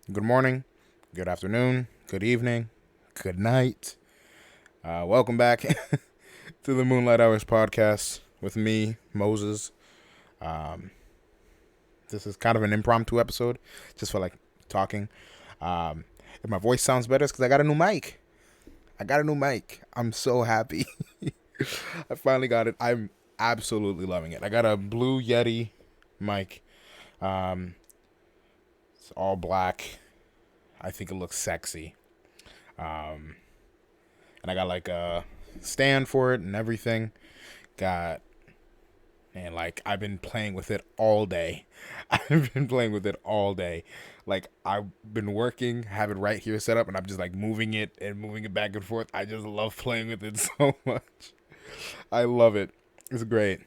good morning, good afternoon, good evening, good night. Welcome back to the Moonlight Hours podcast with me, Moses. Um, this is kind of an impromptu episode, just for like talking. Um, if my voice sounds better, it's because I got a new mic. I'm so happy. I finally got it. I'm absolutely loving it. I got a Blue Yeti mic. Um, it's all black. I think it looks sexy. Um, and I got like a stand for it and everything. Got and like I've been playing with it all day. I've been playing with it all day. Like I've been working, have it right here set up, and I'm just like moving it and moving it back and forth. I just love playing with it so much. I love it. It's great.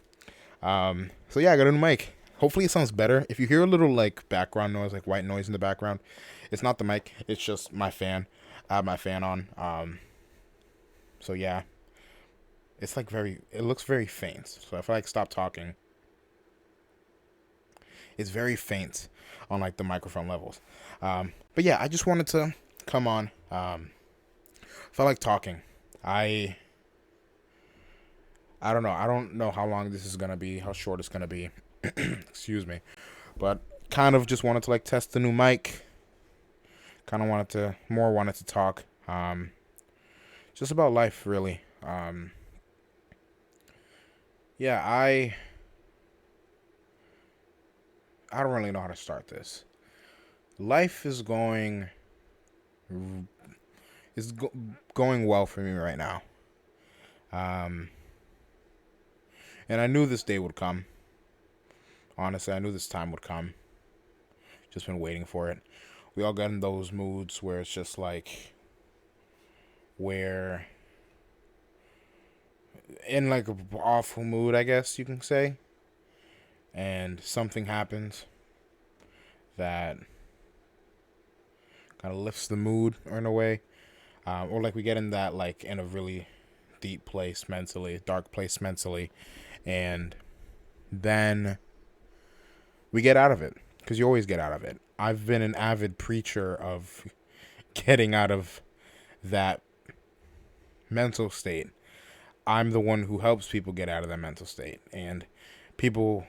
So yeah, I got a new mic. Hopefully it sounds better. If you hear a little like background noise, like white noise in the background, it's not the mic. It's just my fan. I have my fan on. So yeah, it's like very. It looks very faint. So if I like stop talking, it's very faint on like the microphone levels. But yeah, I just wanted to come on. If I like talking, I I don't know. I don't know how long this is gonna be, how short it's gonna be. Excuse me, but kind of just wanted to like test the new mic. Kind of wanted to talk. Just about life really. Yeah, I don't really know how to start this. Life is go- going well for me right now. Um, and I knew this day would come. Honestly, I knew this time would come. Just been waiting for it. We all get in those moods where it's just like where in like a awful mood, I guess you can say, and something happens that kind of lifts the mood in a way, or like we get in that like in a really deep place mentally, dark place mentally, and then we get out of it because you always get out of it. I've been an avid preacher of getting out of that mental state. I'm the one who helps people get out of that mental state, and people,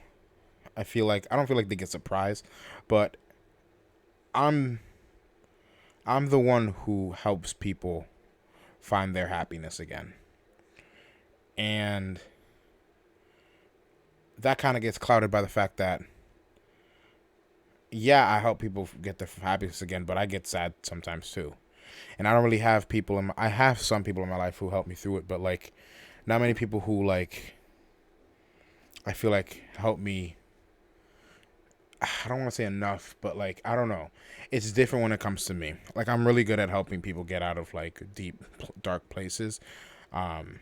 I don't feel like they get surprised, but I'm I'm the one who helps people find their happiness again, and that kind of gets clouded by the fact that yeah, I help people get their happiness again, but I get sad sometimes too. And I don't really have I have some people in my life who help me through it, but like not many people who like I feel like help me. I don't want to say enough, but like I don't know. It's different when it comes to me. Like I'm really good at helping people get out of like deep dark places. Um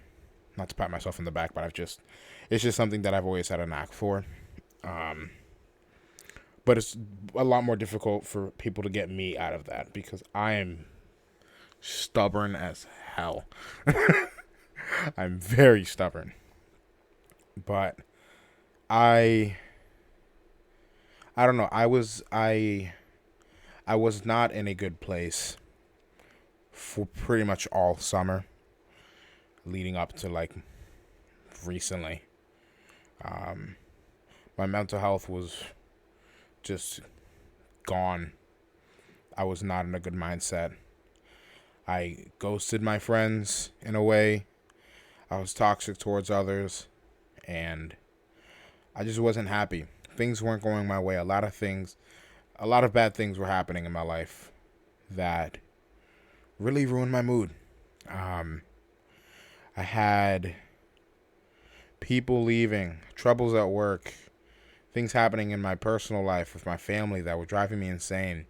Not to pat myself in the back, but it's just something that I've always had a knack for. Um but it's a lot more difficult for people to get me out of that because I am stubborn as hell. I'm very stubborn. But I I don't know. I was not in a good place for pretty much all summer leading up to like recently. Um my mental health was just gone. I was not in a good mindset. I ghosted my friends in a way. I was toxic towards others and I just wasn't happy. Things weren't going my way. A lot of bad things were happening in my life that really ruined my mood. Um, I had people leaving, troubles at work, things happening in my personal life with my family that were driving me insane.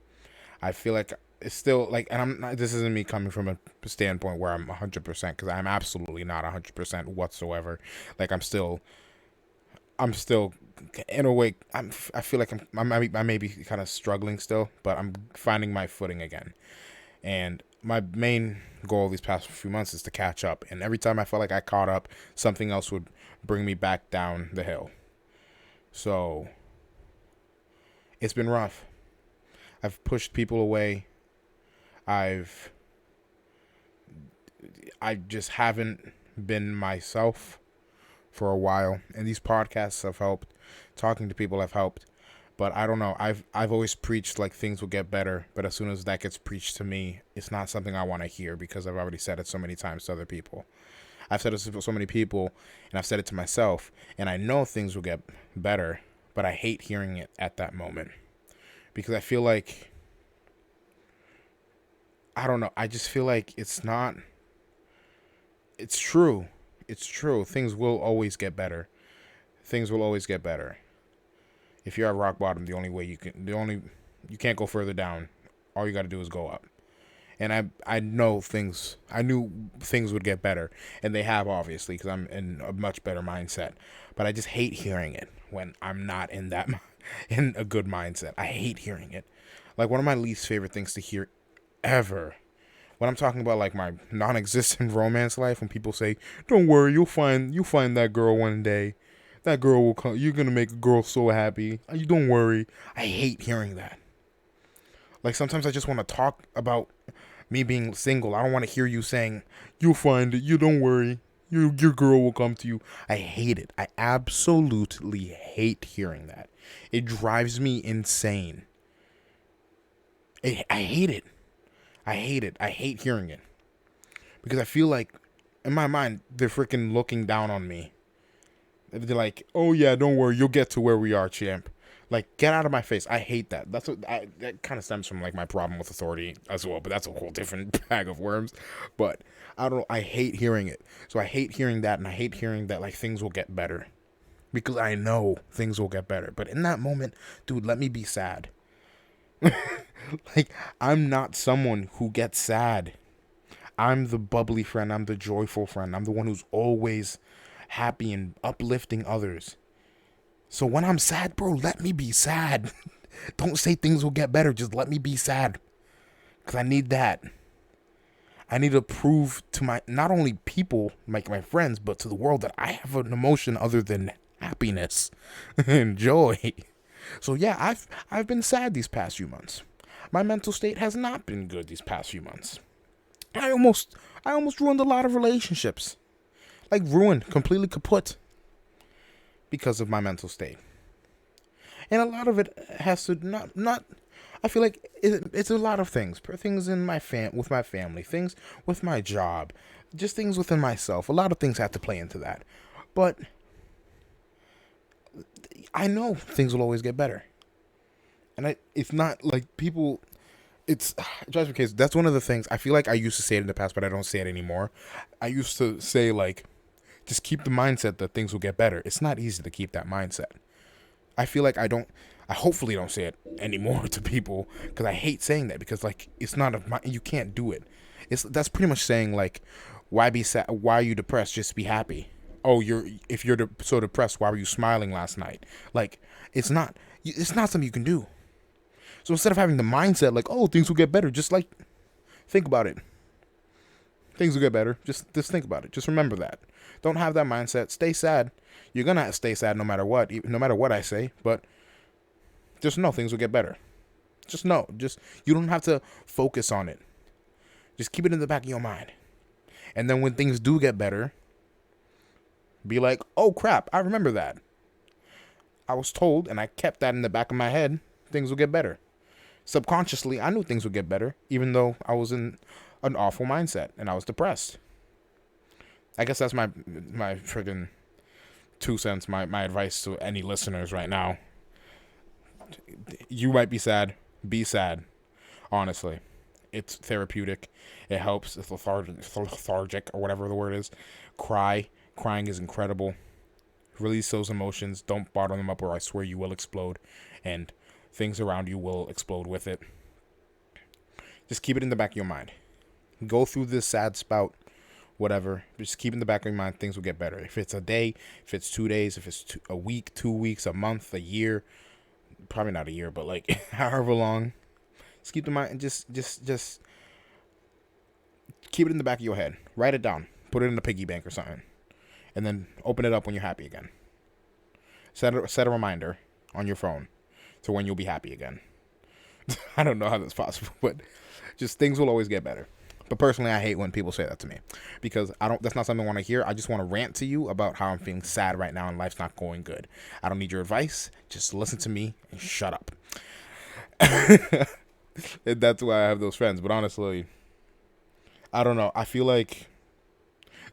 I feel like it's still like, and I'm not, this isn't me coming from a standpoint where I'm 100% because I'm absolutely not 100% whatsoever. Like I'm still in a way I feel like I may be kind of struggling still, but I'm finding my footing again. And my main goal these past few months is to catch up. And every time I felt like I caught up, something else would bring me back down the hill. So it's been rough. I've pushed people away. I've I just haven't been myself for a while, and these podcasts have helped. Talking to people have helped, but I don't know. I've always preached like things will get better, but as soon as that gets preached to me, it's not something I want to hear because I've already said it so many times to other people. I've said it to so many people, and I've said it to myself, and I know things will get better, but I hate hearing it at that moment because I feel like, I don't know. I just feel like it's not. It's true. It's true. Things will always get better. Things will always get better. If you're at rock bottom, you can't go further down. All you got to do is go up. And I knew things would get better, and they have, obviously, because I'm in a much better mindset. But I just hate hearing it when I'm not in that in a good mindset. I hate hearing it. Like, one of my least favorite things to hear ever, when I'm talking about like my non-existent romance life, when people say, "Don't worry, you'll find that girl one day. That girl will come. You're gonna make a girl so happy. You don't worry." I hate hearing that. Like, sometimes I just want to talk about me being single. I don't want to hear you saying, "You'll find it. You don't worry. Your girl will come to you." I hate it. I absolutely hate hearing that. It drives me insane. I hate it. I hate it. I hate hearing it. Because I feel like, in my mind, they're freaking looking down on me. They're like, "Oh yeah, don't worry, you'll get to where we are, champ." Like, get out of my face. I hate that. That kind of stems from like my problem with authority as well, but that's a whole different bag of worms. But I don't know, I hate hearing it. So I hate hearing that, and I hate hearing that like things will get better. Because I know things will get better. But in that moment, dude, let me be sad. Like, I'm not someone who gets sad. I'm the bubbly friend. I'm the joyful friend. I'm the one who's always happy and uplifting others. So when I'm sad, bro, let me be sad. Don't say things will get better. Just let me be sad. Because I need that. I need to prove to not only people, like my friends, but to the world that I have an emotion other than happiness and joy. So yeah, I've been sad these past few months. My mental state has not been good these past few months. I almost ruined a lot of relationships. Like, ruined, completely kaput, because of my mental state. And a lot of it has to not I feel like it's a lot of things. Things in with my family, things with my job, just things within myself. A lot of things have to play into that. But I know things will always get better. And it's not like people, it drives me crazy. That's one of the things I feel like I used to say it in the past, but I don't say it anymore. I used to say, like, just keep the mindset that things will get better. It's not easy to keep that mindset. I feel like I hopefully don't say it anymore to people, because I hate saying that, because like, it's not you can't do it. That's pretty much saying like, why be sad? Why are you depressed? Just be happy. Oh, if you're so depressed, why were you smiling last night? Like, it's not something you can do. So instead of having the mindset like, oh, things will get better, just like, think about it. Things will get better. Just think about it. Just remember that. Don't have that mindset. Stay sad. You're gonna stay sad no matter what. No matter what I say. But just know things will get better. Just know. You don't have to focus on it. Just keep it in the back of your mind. And then when things do get better, be like, oh crap, I remember that. I was told, and I kept that in the back of my head, things will get better. Subconsciously, I knew things would get better, even though I was in an awful mindset and I was depressed. I guess that's my friggin' 2 cents, my advice to any listeners right now. You might be sad. Be sad. Honestly. It's therapeutic. It helps. It's lethargic, or whatever the word is. Cry. Crying is incredible. Release those emotions. Don't bottle them up, or I swear you will explode. And things around you will explode with it. Just keep it in the back of your mind. Go through this sad spout, whatever. Just keep in the back of your mind, things will get better. If it's a day, if it's 2 days, if it's a week, 2 weeks, a month, a year, probably not a year, but like however long, just keep the mind, just keep it in the back of your head. Write it down. Put it in a piggy bank or something. And then open it up when you're happy again. Set a reminder on your phone to when you'll be happy again. I don't know how that's possible, but just things will always get better. But personally, I hate when people say that to me because I don't. That's not something I want to hear. I just want to rant to you about how I'm feeling sad right now and life's not going good. I don't need your advice. Just listen to me and shut up. And that's why I have those friends. But honestly, I don't know. I feel like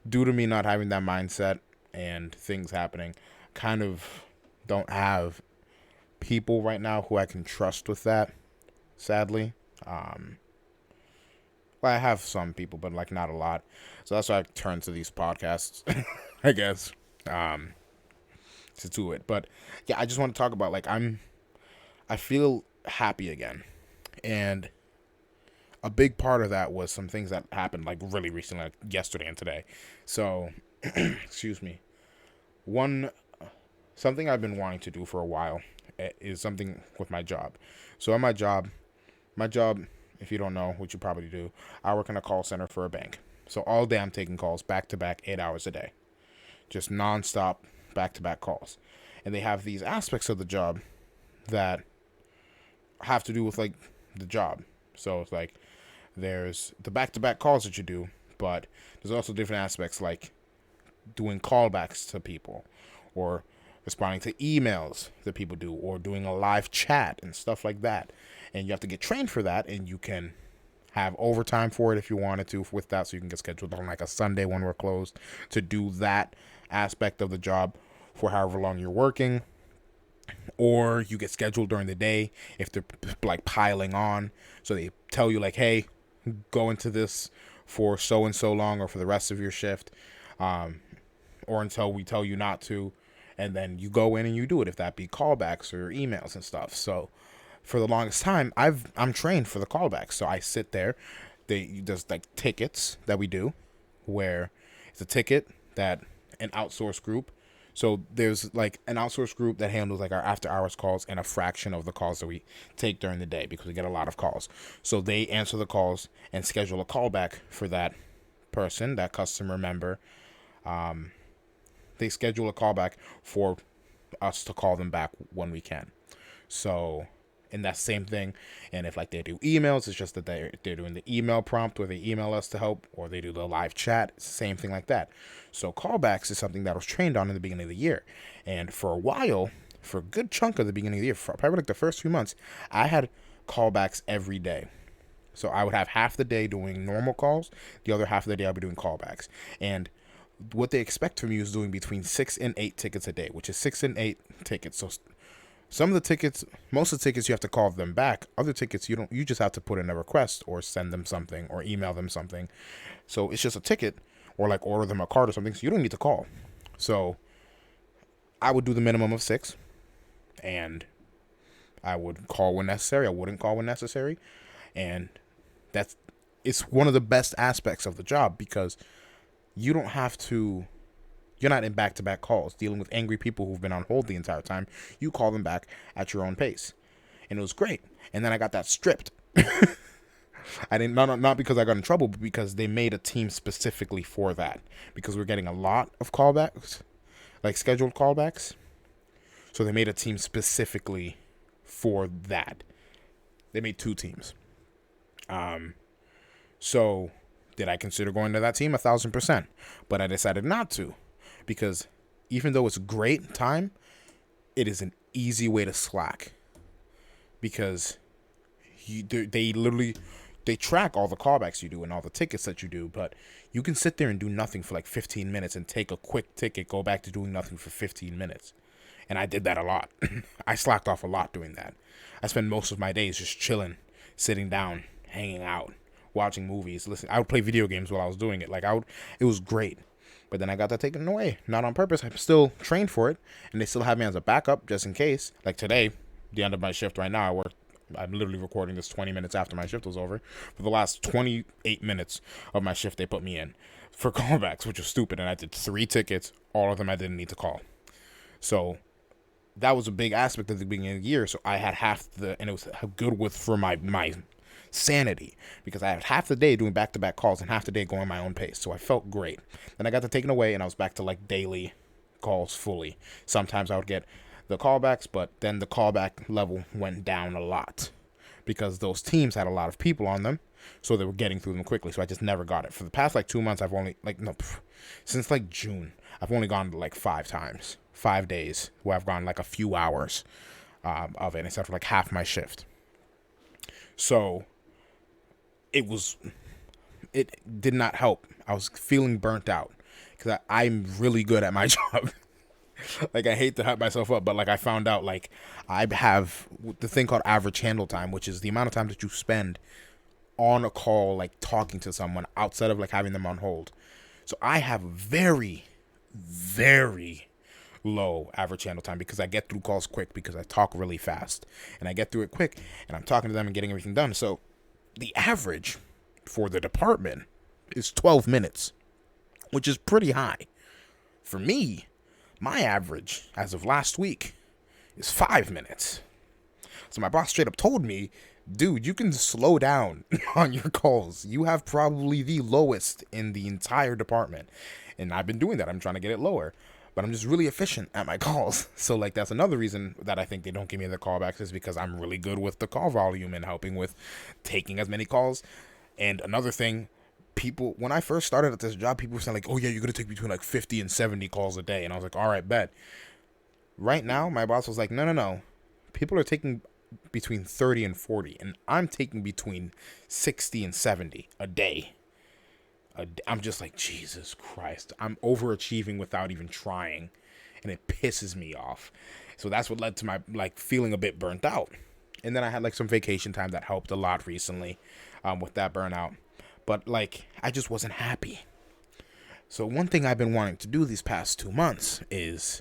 due to me not having that mindset and things happening, kind of don't have people right now who I can trust with that. Sadly, well, I have some people, but like not a lot. So that's why I turn to these podcasts, I guess, um, to do it. But yeah, I just want to talk about like I feel happy again, and a big part of that was some things that happened like really recently, like yesterday and today. So, excuse me. One something I've been wanting to do for a while is something with my job. So at my job, if you don't know, which you probably do, I work in a call center for a bank. So all day I'm taking calls back to back, 8 hours a day, just nonstop, back to back calls. And they have these aspects of the job that have to do with like the job. So it's like there's the back to back calls that you do, but there's also different aspects like doing callbacks to people or responding to emails that people do or doing a live chat and stuff like that. And you have to get trained for that, and you can have overtime for it if you wanted to with that, so you can get scheduled on like a Sunday when we're closed to do that aspect of the job for however long you're working. Or you get scheduled during the day if they're like piling on, so they tell you like, hey, go into this for so and so long or for the rest of your shift, or until we tell you not to, and then you go in and you do it, if that be callbacks or emails and stuff. So for the longest time, I'm trained for the callbacks. So I sit there. There's like tickets that we do, where it's a ticket that an outsourced group. So there's like an outsourced group that handles like our after hours calls and a fraction of the calls that we take during the day because we get a lot of calls. So they answer the calls and schedule a callback for that person, that customer member. They schedule a callback for us to call them back when we can. So, and that same thing. And if like they do emails, it's just that they're doing the email prompt where they email us to help, or they do the live chat. It's the same thing like that. So callbacks is something that I was trained on in the beginning of the year. And for a while, for a good chunk of the beginning of the year, for probably like the first few months, I had callbacks every day. So I would have half the day doing normal calls, the other half of the day I'll be doing callbacks. And what they expect from you is doing between 6 and 8 tickets a day, which is 6 and 8 tickets. So some of the tickets, most of the tickets you have to call them back. Other tickets you don't. You just have to put in a request or send them something or email them something. So it's just a ticket, or like order them a card or something. So you don't need to call. So I would do the minimum of 6, and I would call when necessary. I wouldn't call when necessary, and it's one of the best aspects of the job because you don't have to. You're not in back-to-back calls dealing with angry people who've been on hold the entire time. You call them back at your own pace. And it was great. And then I got that stripped. I didn't, not because I got in trouble, but because they made a team specifically for that. Because we're getting a lot of callbacks, like scheduled callbacks. So they made a team specifically for that. They made 2 teams. So did I consider going to that team? 1,000%. But I decided not to. Because even though it's great time, it is an easy way to slack. Because they track all the callbacks you do and all the tickets that you do, but you can sit there and do nothing for like 15 minutes and take a quick ticket, go back to doing nothing for 15 minutes. And I did that a lot. I slacked off a lot doing that. I spend most of my days just chilling, sitting down, hanging out, watching movies, listening. I would play video games while I was doing it. It was great. But then I got that taken away. Not on purpose. I'm still trained for it. And they still have me as a backup just in case. Like today, the end of my shift right now, I'm literally recording this 20 minutes after my shift was over. For the last 28 minutes of my shift, they put me in for callbacks, which was stupid. And I did 3 tickets. All of them I didn't need to call. So that was a big aspect of the beginning of the year. So I had and it was good for my sanity, because I had half the day doing back-to-back calls and half the day going my own pace. So I felt great. Then I got that taken away and I was back to like daily calls fully. Sometimes I would get the callbacks, but then the callback level went down a lot because those teams had a lot of people on them, so they were getting through them quickly. So I just never got it. For the past like 2 months, I've only since like June, I've only gone like 5 days where I've gone like a few hours of it, except for like half my shift. So it did not help. I was feeling burnt out because I'm really good at my job. Like, I hate to hype myself up, but like I found out like I have the thing called average handle time, which is the amount of time that you spend on a call, like talking to someone outside of like having them on hold. So I have very, very low average handle time because I get through calls quick because I talk really fast and I get through it quick and I'm talking to them and getting everything done. So the average for the department is 12 minutes, which is pretty high. For me, my average as of last week is 5 minutes. So my boss straight up told me, dude, you can slow down on your calls. You have probably the lowest in the entire department. And I've been doing that. I'm trying to get it lower. But I'm just really efficient at my calls. So, like, that's another reason that I think they don't give me the callbacks is because I'm really good with the call volume and helping with taking as many calls. And another thing, people, when I first started at this job, people were saying, like, oh, yeah, you're going to take between, like, 50 and 70 calls a day. And I was like, all right, bet. Right now, my boss was like, no. People are taking between 30 and 40. And I'm taking between 60 and 70 a day. I'm just like, Jesus Christ. I'm overachieving without even trying. And it pisses me off. So that's what led to my, like, feeling a bit burnt out. And then I had, like, some vacation time that helped a lot recently with that burnout. But, like, I just wasn't happy. So one thing I've been wanting to do these past 2 months is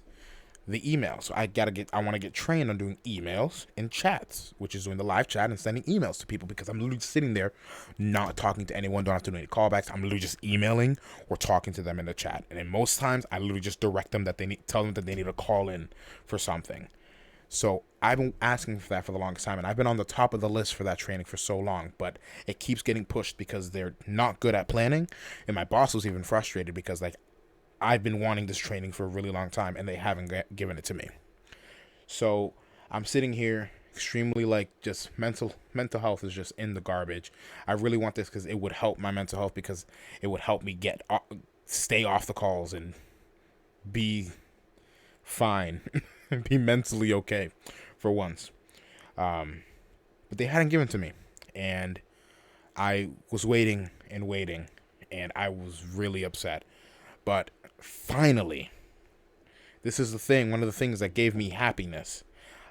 the email. So I want to get trained on doing emails and chats, which is doing the live chat and sending emails to people, because I'm literally sitting there not talking to anyone, don't have to do any callbacks. I'm literally just emailing or talking to them in the chat. And then most times I literally just direct them tell them that they need to call in for something. So I've been asking for that for the longest time, and I've been on the top of the list for that training for so long, but it keeps getting pushed because they're not good at planning. And my boss was even frustrated because, like, I've been wanting this training for a really long time, and they haven't given it to me. So I'm sitting here extremely, like, just mental health is just in the garbage. I really want this because it would help my mental health, because it would help me stay off the calls and be fine and be mentally okay for once. But they hadn't given it to me, and I was waiting, and I was really upset. But finally, this is one of the things that gave me happiness.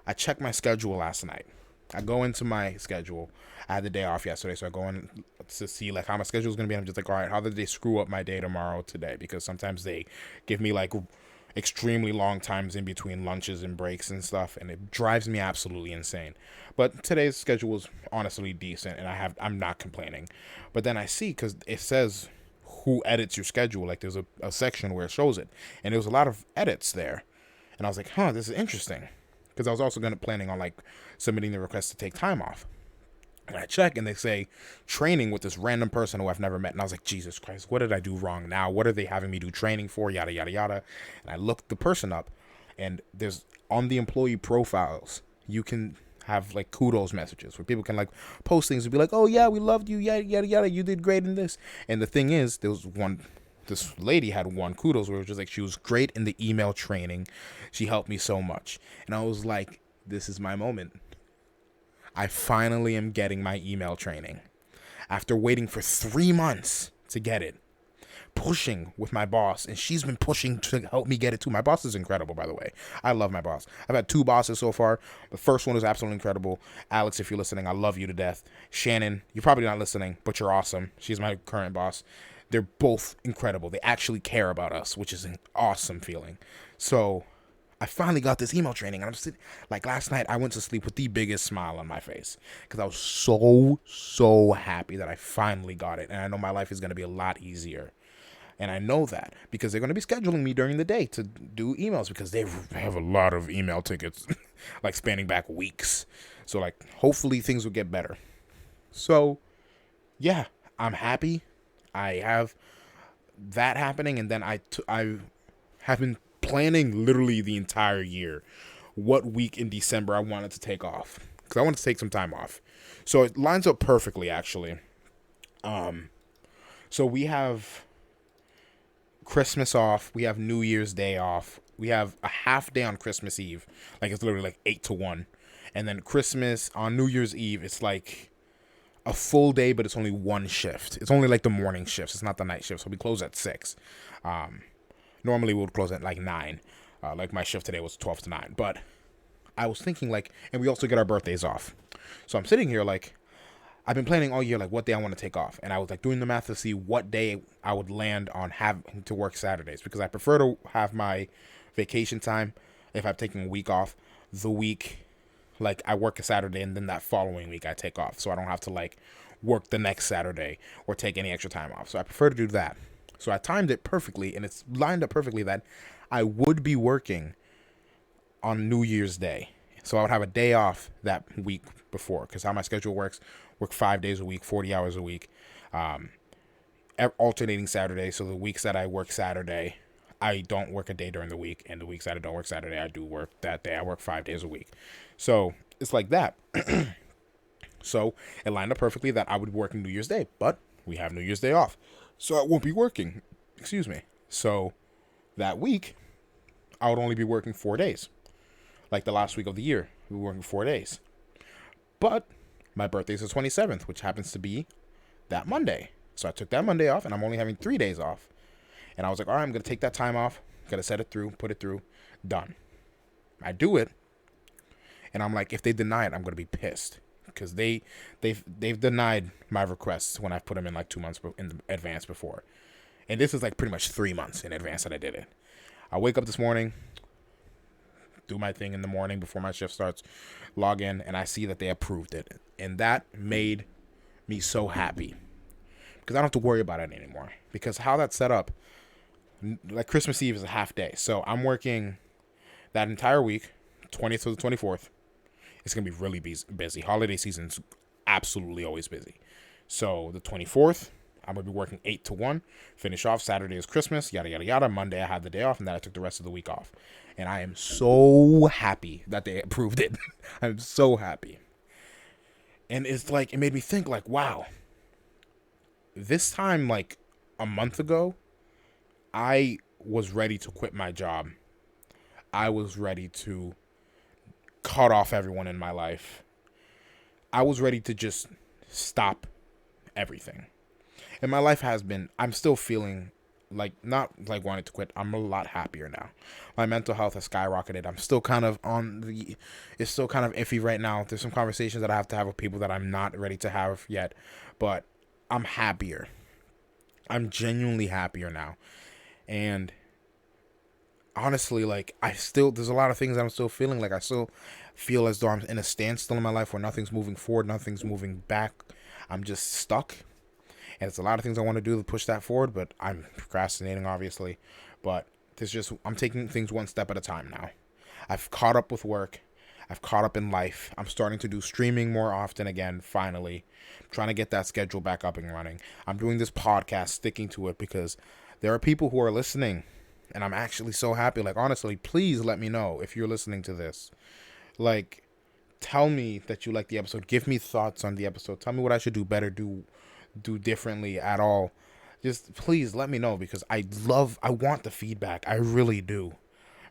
I checked my schedule last night. I go into my schedule. I had the day off yesterday, so I go in to see, like, how my schedule is going to be. I'm just like, all right, how did they screw up my day today? Because sometimes they give me, like, extremely long times in between lunches and breaks and stuff, and it drives me absolutely insane. But today's schedule was honestly decent, and I'm not complaining. But then I see, because it says who edits your schedule, like there's a section where it shows it, and there was a lot of edits there, and I was like, this is interesting, because I was also planning on, like, submitting the request to take time off. And I check, and they say training with this random person who I've never met, and I was like, Jesus Christ, what did I do wrong now? What are they having me do training for? Yada yada yada. And I looked the person up, and there's, on the employee profiles, you can have, like, kudos messages where people can, like, post things and be like, oh yeah, we loved you, yada yada yada, you did great in this. And the thing is, this lady had one kudos where it was just like, she was great in the email training, she helped me so much. And I was like, this is my moment. I finally am getting my email training after waiting for 3 months to get it, pushing with my boss, and she's been pushing to help me get it too. My boss is incredible, by the way. I love my boss. I've had 2 bosses so far. The first one was absolutely incredible. Alex, if you're listening, I love you to death. Shannon, you're probably not listening, but you're awesome. She's my current boss. They're both incredible. They actually care about us, which is an awesome feeling. So I finally got this email training, and I'm sitting, like, last night I went to sleep with the biggest smile on my face because I was so happy that I finally got it, and I know my life is going to be a lot easier. And I know that because they're going to be scheduling me during the day to do emails, because they have a lot of email tickets, like, spanning back weeks. So, like, hopefully things will get better. So, yeah, I'm happy. I have that happening, and then I have been planning literally the entire year what week in December I wanted to take off, because I want to take some time off. So it lines up perfectly, actually. So we have Christmas off. We have New Year's Day off. We have a half day on Christmas Eve. Like, it's literally like 8 to 1. And then Christmas on New Year's Eve, it's like a full day, but it's only one shift. It's only like the morning shifts. It's not the night shift. So we close at 6. Normally we would close at like 9. Like my shift today was 12 to 9. But I was thinking like, and we also get our birthdays off. So I'm sitting here like, I've been planning all year like what day I want to take off. And I was like doing the math to see what day I would land on having to work Saturdays. Because I prefer to have my vacation time, if I'm taking a week off, the week like I work a Saturday and then that following week I take off. So I don't have to like work the next Saturday or take any extra time off. So I prefer to do that. So I timed it perfectly, and it's lined up perfectly that I would be working on New Year's Day. So I would have a day off that week before, because how my schedule works, work 5 days a week, 40 hours a week, alternating Saturday. So the weeks that I work Saturday, I don't work a day during the week, and the weeks that I don't work Saturday, I do work that day. I work 5 days a week. So it's like that. So it lined up perfectly that I would be working New Year's Day, but we have New Year's Day off. So I won't be working. Excuse me. So that week, I would only be working 4 days. Like the last week of the year, we were working 4 days. But my birthday is the 27th, which happens to be that Monday. So I took that Monday off, and I'm only having 3 days off. And I was like, all right, I'm going to take that time off. Got to set it through, put it through, done. I do it. And I'm like, if they deny it, I'm going to be pissed. Because they've denied my requests when I've put them in like 2 months in advance before. And this is like pretty much 3 months in advance that I did it. I wake up this morning, do my thing in the morning before my shift starts, log in, and I see that they approved it. And that made me so happy. Because I don't have to worry about it anymore. Because how that's set up, like Christmas Eve is a half day. So I'm working that entire week, 20th to the 24th. It's going to be really busy. Holiday season's absolutely always busy. So the 24th, I'm going to be working 8 to 1. Finish off. Saturday is Christmas, yada, yada, yada. Monday, I had the day off, and then I took the rest of the week off. And I am so happy that they approved it. I'm so happy. And it's like, it made me think like, wow, this time, like a month ago, I was ready to quit my job. I was ready to cut off everyone in my life. I was ready to just stop everything. And my life has been, I'm still feeling like, not like wanting to quit. I'm a lot happier now. My mental health has skyrocketed. I'm still kind of it's still kind of iffy right now. There's some conversations that I have to have with people that I'm not ready to have yet, but I'm happier. I'm genuinely happier now. And honestly, like, there's a lot of things I'm still feeling. Like, I still feel as though I'm in a standstill in my life where nothing's moving forward, nothing's moving back. I'm just stuck. And it's a lot of things I want to do to push that forward, but I'm procrastinating, obviously. But I'm taking things one step at a time now. I've caught up with work. I've caught up in life. I'm starting to do streaming more often again, finally. I'm trying to get that schedule back up and running. I'm doing this podcast, sticking to it, because there are people who are listening. And I'm actually so happy. Like, honestly, please let me know if you're listening to this. Like, tell me that you like the episode. Give me thoughts on the episode. Tell me what I should do better, do differently at all. Just please let me know, because I want the feedback. I really do.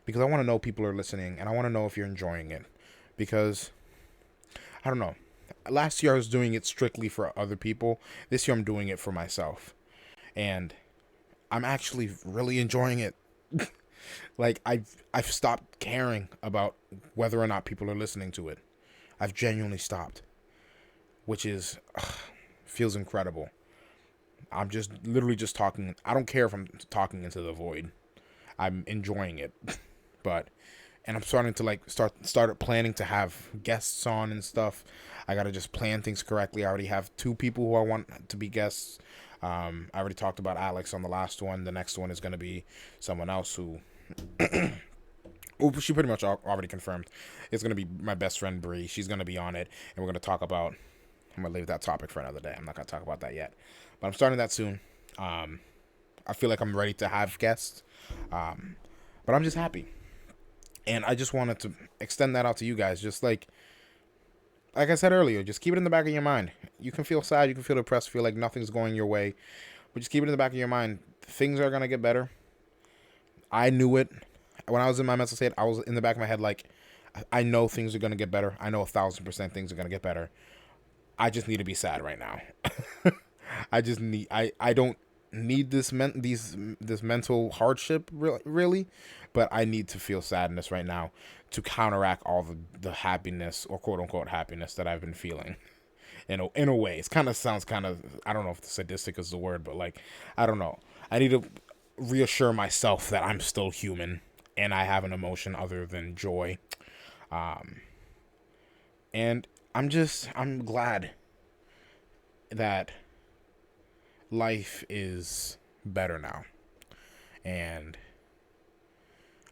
Because I want to know people are listening, and I want to know if you're enjoying it. Because, I don't know. Last year I was doing it strictly for other people. This year I'm doing it for myself. And I'm actually really enjoying it. Like, I've stopped caring about whether or not people are listening to it. I've genuinely stopped. Which is, feels incredible. I'm just literally just talking. I don't care if I'm talking into the void. I'm enjoying it. And I'm starting to like started planning to have guests on and stuff. I gotta just plan things correctly. I already have 2 people who I want to be guests. I already talked about Alex on the last one. The next one is gonna be someone else who she pretty much already confirmed. It's gonna be my best friend Bree. She's gonna be on it, and we're gonna talk about. I'm gonna leave that topic for another day. I'm not gonna talk about that yet, but I'm starting that soon. I feel like I'm ready to have guests, but I'm just happy. And I just wanted to extend that out to you guys. Just like, like I said earlier, just keep it in the back of your mind. You can feel sad, you can feel depressed, feel like nothing's going your way, but just keep it in the back of your mind. Things are gonna get better. I knew it when I was in my mental state. I was in the back of my head like, I know things are gonna get better. I know 1,000% things are gonna get better. I just need to be sad right now. I don't need this mental hardship really, but I need to feel sadness right now to counteract all the happiness or quote unquote happiness that I've been feeling. In a way, it kind of sounds kind of, I don't know if sadistic is the word, but like, I don't know. I need to reassure myself that I'm still human and I have an emotion other than joy. And I'm glad that life is better now. And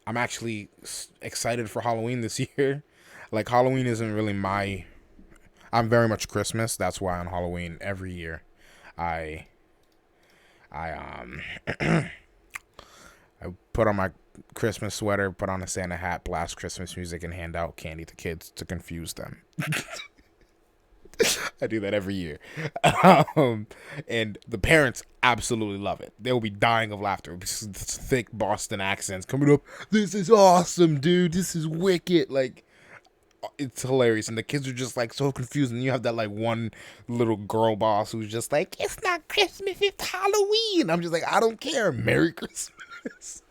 I'm actually excited for Halloween this year. Like, Halloween isn't really I'm very much Christmas. That's why on Halloween every year I I put on my Christmas sweater, put on a Santa hat, blast Christmas music, and hand out candy to kids to confuse them. I do that every year. And the parents absolutely love it. They'll be dying of laughter. It's thick Boston accents coming up. This is awesome, dude. This is wicked. Like, it's hilarious. And the kids are just like so confused. And you have that like one little girl boss who's just like, it's not Christmas, it's Halloween. I'm just like, I don't care. Merry Christmas.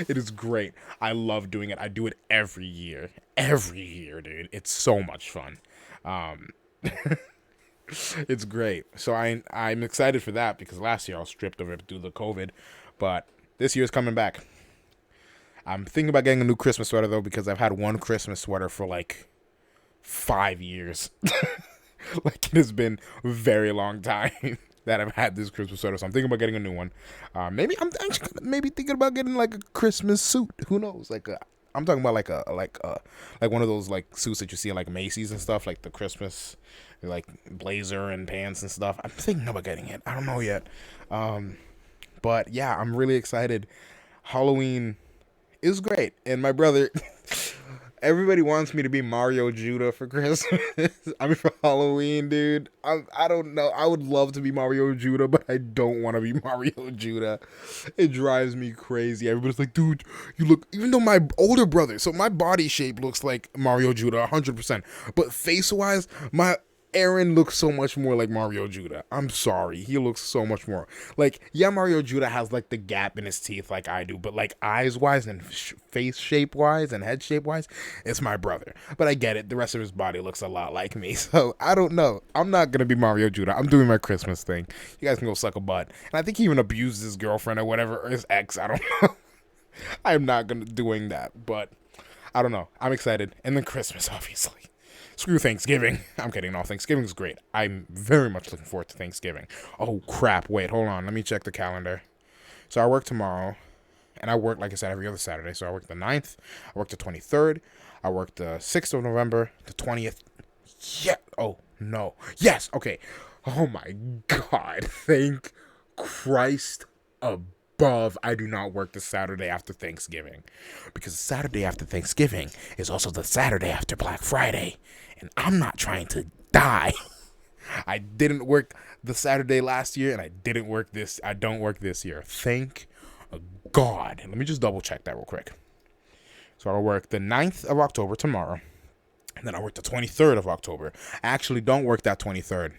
It is great. I love doing it. I do it every year. Every year, dude. It's so much fun. It's great. So I'm excited for that because last year I was stripped of it due to the COVID, but this year's coming back. I'm thinking about getting a new Christmas sweater though because I've had one Christmas sweater for like 5 years. Like, it has been a very long time that I've had this Christmas sweater, so I'm thinking about getting a new one. Maybe I'm actually maybe thinking about getting like a Christmas suit. Who knows? I'm talking about like one of those like suits that you see in like Macy's and stuff, like the Christmas like blazer and pants and stuff. I'm thinking about getting it. I don't know yet. But yeah, I'm really excited. Halloween is great, and my brother. Everybody wants me to be Mario Judah for Christmas. I mean, for Halloween, dude. I don't know. I would love to be Mario Judah, but I don't want to be Mario Judah. It drives me crazy. Everybody's like, dude, you look, even though my older brother, so my body shape looks like Mario Judah 100%. But face-wise, my Aaron looks so much more like Mario Judah. I'm sorry. He looks so much more. Like, yeah, Mario Judah has, like, the gap in his teeth like I do. But, like, eyes-wise and face shape-wise and head shape-wise, it's my brother. But I get it. The rest of his body looks a lot like me. So, I don't know. I'm not going to be Mario Judah. I'm doing my Christmas thing. You guys can go suck a butt. And I think he even abused his girlfriend or whatever, or his ex. I don't know. I'm not doing that. But, I don't know. I'm excited. And then Christmas, obviously. Screw Thanksgiving. I'm kidding. No, Thanksgiving's great. I'm very much looking forward to Thanksgiving. Oh, crap. Wait, hold on. Let me check the calendar. So I work tomorrow, and I work, like I said, every other Saturday. So I work the 9th, I work the 23rd, I work the 6th of November, the 20th. Yeah. Oh, no. Yes. Okay. Oh, my God. Thank Christ above. I do not work the Saturday after Thanksgiving, because the Saturday after Thanksgiving is also the Saturday after Black Friday, and I'm not trying to die. I didn't work the Saturday last year, and I don't work this year. Thank God. Let me just double check that real quick. So I'll work the 9th of October tomorrow, and then I'll work the 23rd of October. I actually don't work that 23rd.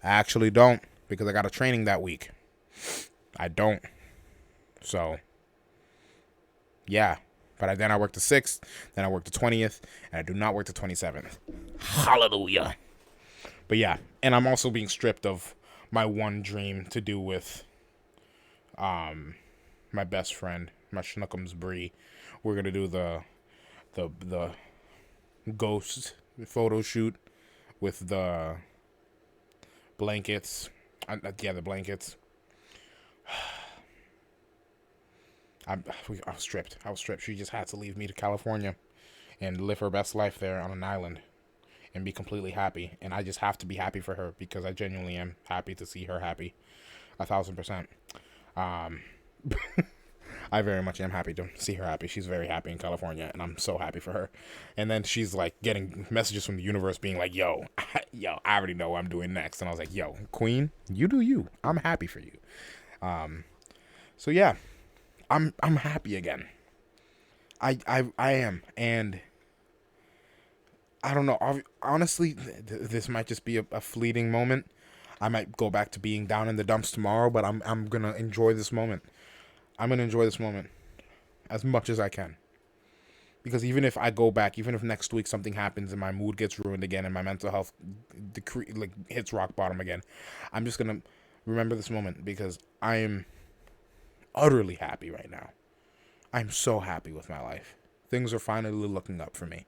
I actually don't, because I got a training that week. I don't. So, yeah. But then I work the 6th, then I work the 20th, and I do not work the 27th. Hallelujah. But yeah, and I'm also being stripped of my one dream to do with my best friend, my Schnookums Bree. We're going to do the ghost photo shoot with the blankets. The blankets. I was stripped. She just had to leave me to California and live her best life there on an island and be completely happy. And I just have to be happy for her because I genuinely am happy to see her happy. 1,000%. I very much am happy to see her happy. She's very happy in California, and I'm so happy for her. And then she's like getting messages from the universe being like, yo, yo, I already know what I'm doing next. And I was like, yo, Queen, you do you. I'm happy for you. So yeah, I'm happy again. I am. And I don't know. Honestly, this might just be a fleeting moment. I might go back to being down in the dumps tomorrow, but I'm gonna enjoy this moment. I'm gonna enjoy this moment as much as I can. Because even if I go back, even if next week something happens and my mood gets ruined again and my mental health hits rock bottom again, I'm just gonna remember this moment because I am utterly happy right now. I'm so happy with my life. Things are finally looking up for me,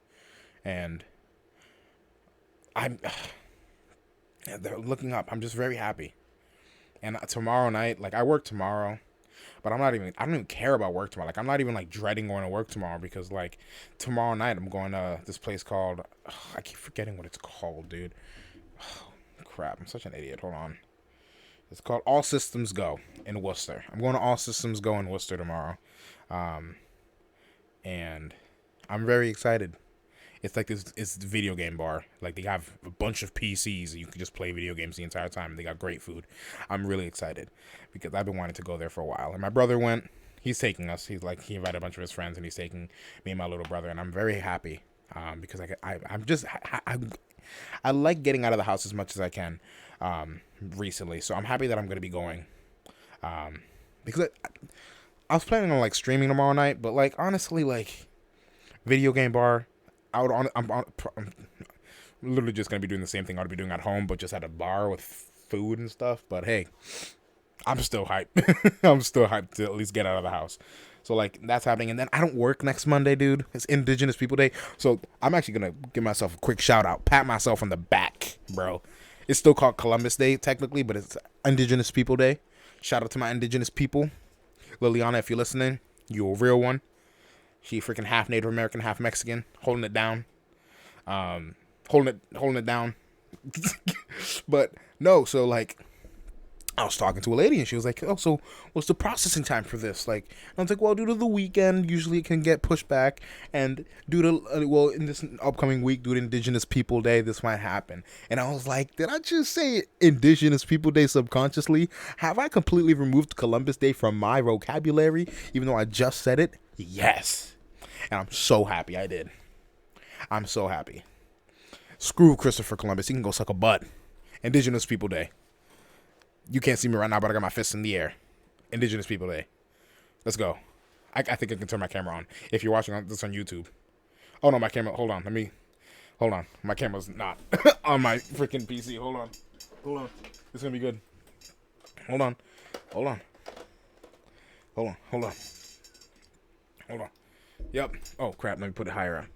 and they're looking up. I'm just very happy. And tomorrow night, like I work tomorrow, but I don't even care about work tomorrow. Like I'm not even like dreading going to work tomorrow because like tomorrow night I'm going to this place called, I keep forgetting what it's called, dude. Oh, crap, I'm such an idiot. Hold on. It's called All Systems Go in Worcester. I'm going to All Systems Go in Worcester tomorrow. And I'm very excited. It's like it's the video game bar. Like they have a bunch of PCs. You can just play video games the entire time. They got great food. I'm really excited because I've been wanting to go there for a while. And my brother went. He's taking us. He invited a bunch of his friends and he's taking me and my little brother. And I'm very happy because I like getting out of the house as much as I can recently. So I'm happy that I'm going to be going because I was planning on like streaming tomorrow night, but like honestly, like video game bar. I'm literally just gonna be doing the same thing I would be doing at home, but just at a bar with food and stuff. But hey, I'm still hyped. I'm still hyped to at least get out of the house. So like that's happening, and then I don't work next Monday, dude. It's Indigenous People Day, so I'm actually gonna give myself a quick shout out, pat myself on the back, bro. It's still called Columbus Day technically, but it's Indigenous People Day. Shout out to my Indigenous people, Liliana, if you're listening, you're a real one. She freaking half Native American, half Mexican, holding it down, holding it down. But no, so like, I was talking to a lady and she was like, "Oh, so what's the processing time for this?" Like, and I was like, "Well, due to the weekend, usually it can get pushed back, and due to in this upcoming week, due to Indigenous People Day, this might happen." And I was like, "Did I just say Indigenous People Day subconsciously? Have I completely removed Columbus Day from my vocabulary, even though I just said it?" Yes. And I'm so happy I did. I'm so happy. Screw Christopher Columbus. He can go suck a butt. Indigenous People Day. You can't see me right now, but I got my fists in the air. Indigenous People Day. Let's go. I think I can turn my camera on. If you're watching this on YouTube. Oh, no, my camera. Hold on. Hold on. My camera's not on my freaking PC. Hold on. This is going to be good. Hold on. Yep. Oh crap! Let me put it higher up.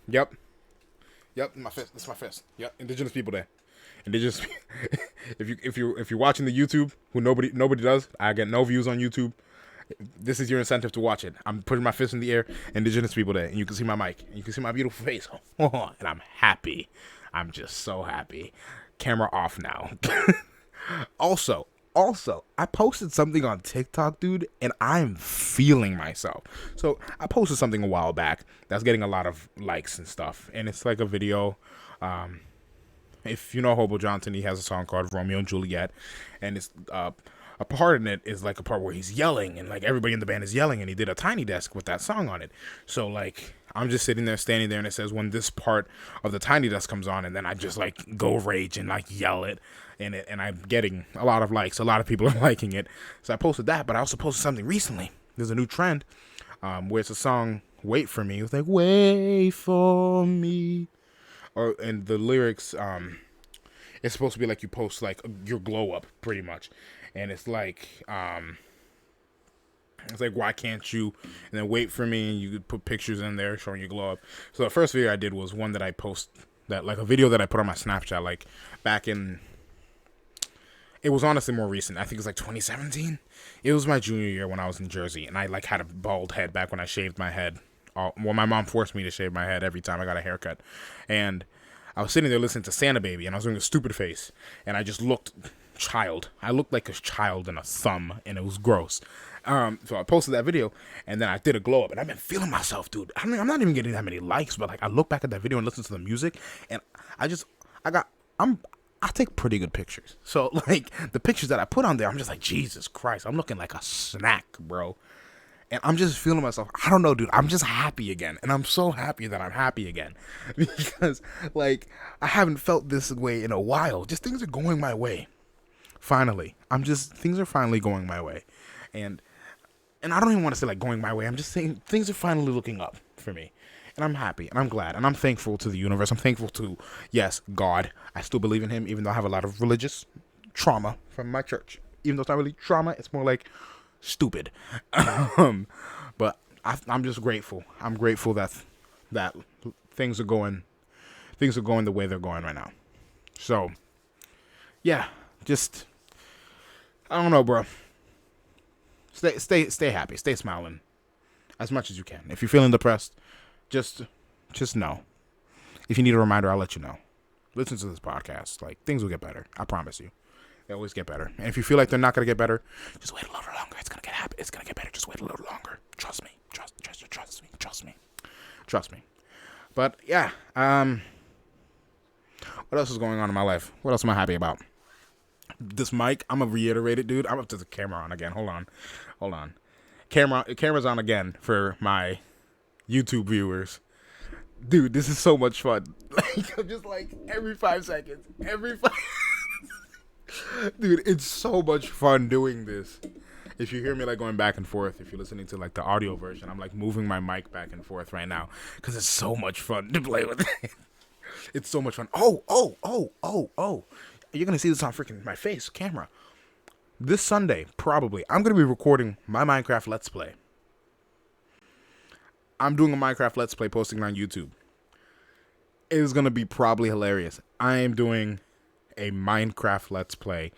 Yep. My fist. This is my fist. Yep. Indigenous People Day. Indigenous. if you're watching the YouTube, who nobody does, I get no views on YouTube. This is your incentive to watch it. I'm putting my fist in the air. Indigenous People Day, and you can see my mic, and you can see my beautiful face, and I'm happy. I'm just so happy. Camera off now. Also, I posted something on TikTok, dude, and I'm feeling myself. So I posted something a while back that's getting a lot of likes and stuff, and it's like a video. If you know Hobo Johnson, he has a song called Romeo and Juliet, and it's a part in it is like a part where he's yelling, and like everybody in the band is yelling, and he did a Tiny Desk with that song on it. So like I'm just standing there, and it says when this part of the Tiny Desk comes on, and then I just like go rage and like yell it. And I'm getting a lot of likes. A lot of people are liking it. So I posted that, but I also posted something recently. There's a new trend where it's a song, Wait For Me. It's like, wait for me. And the lyrics, it's supposed to be like you post like your glow up, pretty much. And it's like, why can't you? And then wait for me. And you could put pictures in there showing your glow up. So the first video I did was one that I post, that like a video that I put on my Snapchat, like back in, it was honestly more recent. I think it was like 2017. It was my junior year when I was in Jersey, and I like had a bald head back when I shaved my head. Well, my mom forced me to shave my head every time I got a haircut, and I was sitting there listening to Santa Baby, and I was doing a stupid face, and I just looked child. I looked like a child in a thumb, and it was gross. So I posted that video, and then I did a glow up, and I've been feeling myself, dude. I'm not even getting that many likes, but like I look back at that video and listen to the music, and I take pretty good pictures. So like the pictures that I put on there, I'm just like, Jesus Christ, I'm looking like a snack, bro. And I'm just feeling myself. I don't know, dude. I'm just happy again. And I'm so happy that I'm happy again. Because, like, I haven't felt this way in a while. Just things are going my way. Finally. Things are finally going my way. And I don't even want to say, like, going my way. I'm just saying things are finally looking up for me. And I'm happy. And I'm glad. And I'm thankful to the universe. I'm thankful to, yes, God. I still believe in him, even though I have a lot of religious trauma from my church. Even though it's not really trauma, it's more like stupid. But I'm just grateful. I'm grateful that things are going the way they're going right now. So yeah, just I don't know, bro. Stay happy, stay smiling as much as you can. If you're feeling depressed, just know. If you need a reminder, I'll let you know. Listen to this podcast. Like, things will get better. I promise you. They always get better. And if you feel like they're not going to get better, just wait a little longer. It's going to get happy. It's going to get better. Just wait a little longer. Trust me. Trust me. But yeah, what else is going on in my life? What else am I happy about? This mic, I'm going to reiterate it, dude. I'm up to the camera on again. Hold on. Camera's on again for my YouTube viewers. Dude, this is so much fun. Like, I'm just like, every 5 seconds. Dude, it's so much fun doing this. If you hear me like going back and forth, if you're listening to like the audio version, I'm like moving my mic back and forth right now because it's so much fun to play with it. It's so much fun. Oh. You're going to see this on freaking my face camera. This Sunday, probably, I'm going to be recording my Minecraft Let's Play. I'm doing a Minecraft Let's Play, posting it on YouTube. It is going to be probably hilarious. I am doing a Minecraft Let's Play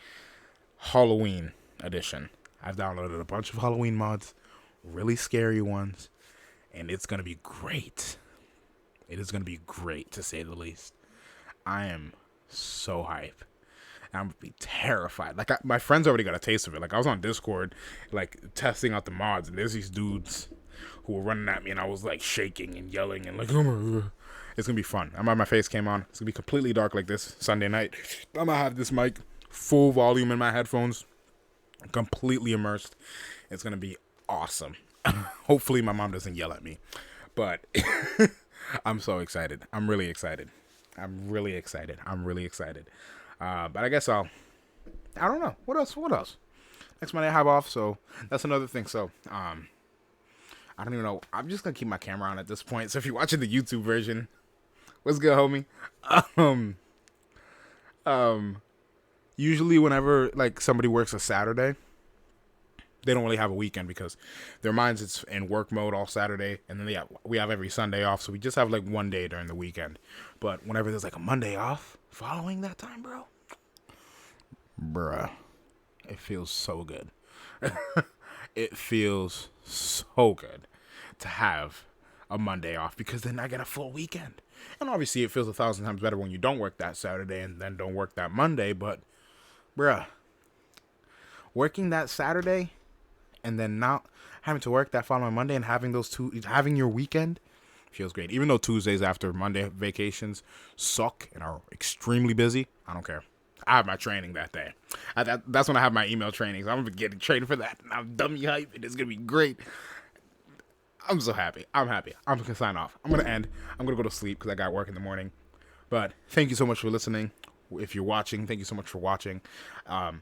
Halloween edition. I've downloaded a bunch of Halloween mods, really scary ones, and it's going to be great. It is going to be great, to say the least. I am so hype. I'm going to be terrified. Like, my friends already got a taste of it. Like, I was on Discord, like, testing out the mods, and there's these dudes who were running at me, and I was, like, shaking and yelling and, like, oh my God. It's going to be fun. My face came on. It's going to be completely dark like this Sunday night. I'm going to have this mic full volume in my headphones, completely immersed. It's going to be awesome. Hopefully my mom doesn't yell at me. But I'm so excited. I'm really excited. But I guess I don't know. What else? Next Monday I have off, so that's another thing. So, I don't even know. I'm just going to keep my camera on at this point. So if you're watching the YouTube version, what's good, homie? Usually whenever like somebody works a Saturday, they don't really have a weekend because their minds it's in work mode all Saturday, and then we have every Sunday off, so we just have like one day during the weekend. But whenever there's like a Monday off following that time, bruh, it feels so good. It feels so good to have a Monday off because then I get a full weekend. And obviously it feels 1,000 times better when you don't work that Saturday and then don't work that Monday. But, bruh, working that Saturday and then not having to work that following Monday and having your weekend feels great. Even though Tuesdays after Monday vacations suck and are extremely busy, I don't care. I have my training that day. That's when I have my email trainings. I'm going to be getting trained for that. And I'm dummy hype. It's going to be great. I'm so happy. I'm happy. I'm going to sign off. I'm going to end. I'm going to go to sleep because I got work in the morning. But thank you so much for listening. If you're watching, thank you so much for watching. I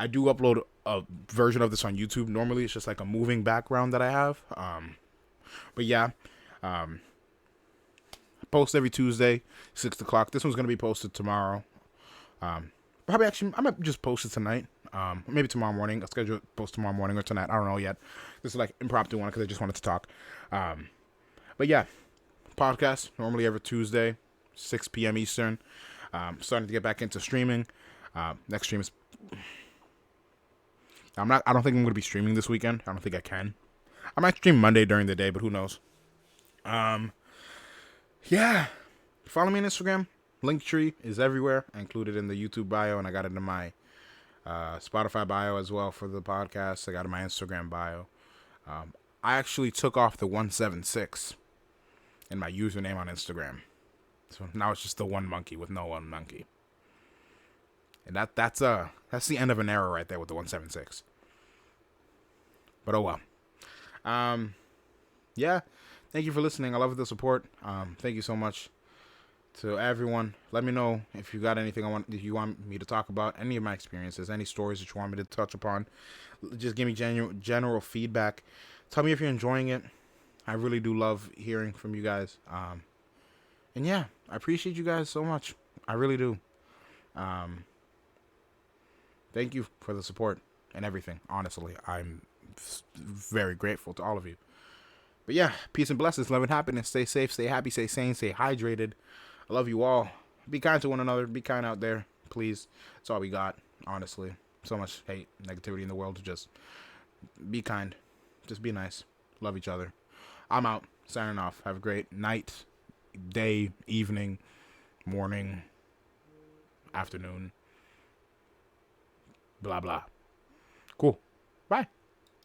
do upload a version of this on YouTube. Normally, it's just like a moving background that I have. But yeah. Post every Tuesday, 6 o'clock. This one's going to be posted tomorrow. Probably actually, I might just post it tonight. Maybe tomorrow morning. I'll schedule it post tomorrow morning or tonight. I don't know yet. This is like impromptu one because I just wanted to talk. But yeah, podcast normally every Tuesday, 6 p.m. Eastern. Starting to get back into streaming. Next stream is. I don't think I'm going to be streaming this weekend. I don't think I can. I might stream Monday during the day, but who knows? Yeah. Follow me on Instagram. Linktree is everywhere. I included in the YouTube bio, and I got it in my Spotify bio as well for the podcast. I got my Instagram bio. I actually took off the 176 in my username on Instagram. So now it's just the one monkey with no one monkey. And that's the end of an era right there with the 176. But oh well. Yeah. Thank you for listening. I love the support. Thank you so much to everyone. Let me know if you got anything if you want me to talk about, any of my experiences, any stories that you want me to touch upon. Just give me general feedback. Tell me if you're enjoying it. I really do love hearing from you guys. And yeah, I appreciate you guys so much. I really do. Thank you for the support and everything. Honestly, I'm very grateful to all of you. But yeah, peace and blessings, love and happiness. Stay safe, stay happy, stay sane, stay hydrated. I love you all. Be kind to one another. Be kind out there, please. That's all we got, honestly. So much hate, negativity in the world. Just be kind. Just be nice. Love each other. I'm out. Signing off. Have a great night, day, evening, morning, afternoon. Blah, blah. Cool. Bye.